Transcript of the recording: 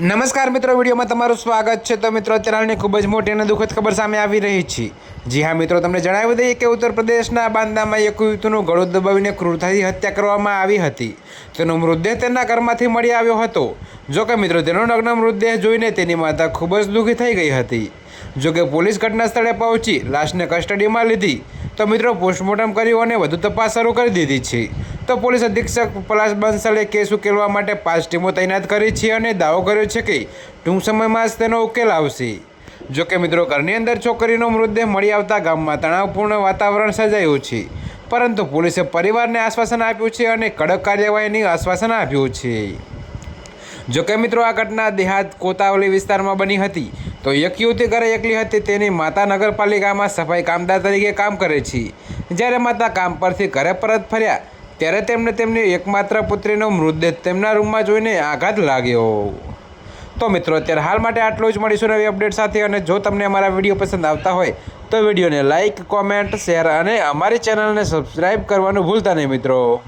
નમસ્કાર મિત્રો, વિડીયોમાં તમારું સ્વાગત છે। તો મિત્રો, અત્યારે હાલની ખૂબ જ મોટી અને દુઃખદ ખબર સામે આવી રહી છે। જી હા મિત્રો, તમને જણાવી દઈએ કે ઉત્તર પ્રદેશના બાંદામાં એક યુવતીનું ગળું દબાવીને ક્રૂરતાથી હત્યા કરવામાં આવી હતી। તેનો મૃતદેહ તેના ઘરમાંથી મળી આવ્યો હતો। જોકે મિત્રો, તેનો નગ્ન મૃતદેહ જોઈને તેની માતા ખૂબ જ દુઃખી થઈ ગઈ હતી। જોકે પોલીસ ઘટના સ્થળે પહોંચી લાશને કસ્ટડીમાં લીધી તો મિત્રો પોસ્ટમોર્ટમ કર્યું અને વધુ તપાસ શરૂ કરી દીધી છે। તો પોલીસ અધિક્ષક પલાશ બંસલે કેસ ઉકેલવા માટે 5 ટીમો તૈનાત કરી છે અને દાવો કર્યો છે કે ટૂંક સમયમાં જ તેનો ઉકેલ આવશે। જોકે મિત્રો, ઘરની અંદર છોકરીનો મૃતદેહ મળી આવતા ગામમાં તણાવપૂર્ણ વાતાવરણ સર્જાયું છે, પરંતુ પોલીસે પરિવારને આશ્વાસન આપ્યું છે અને કડક કાર્યવાહીનું આશ્વાસન આપ્યું છે। જોકે મિત્રો, આ ઘટના દેહાત કોતાવલી વિસ્તારમાં બની હતી। તો એક યુવતી ઘરે એકલી હતી। તેની માતા નગરપાલિકામાં સફાઈ કામદાર તરીકે કામ કરે છે। જ્યારે માતા કામ પરથી ઘરે પરત ફર્યા ત્યારે તેમને તેમની એકમાત્ર પુત્રીનો મૃતદેહ તેમના રૂમમાં જોઈને આઘાત લાગ્યો। તો મિત્રો, અત્યારે હાલ માટે આટલું જ। મળીશું નવી અપડેટ સાથે। અને જો તમને અમારા વિડીયો પસંદ આવતા હોય તો વિડીયોને લાઇક, કોમેન્ટ, શેર અને અમારી ચેનલને સબસ્ક્રાઈબ કરવાનું ભૂલતા નહીં મિત્રો।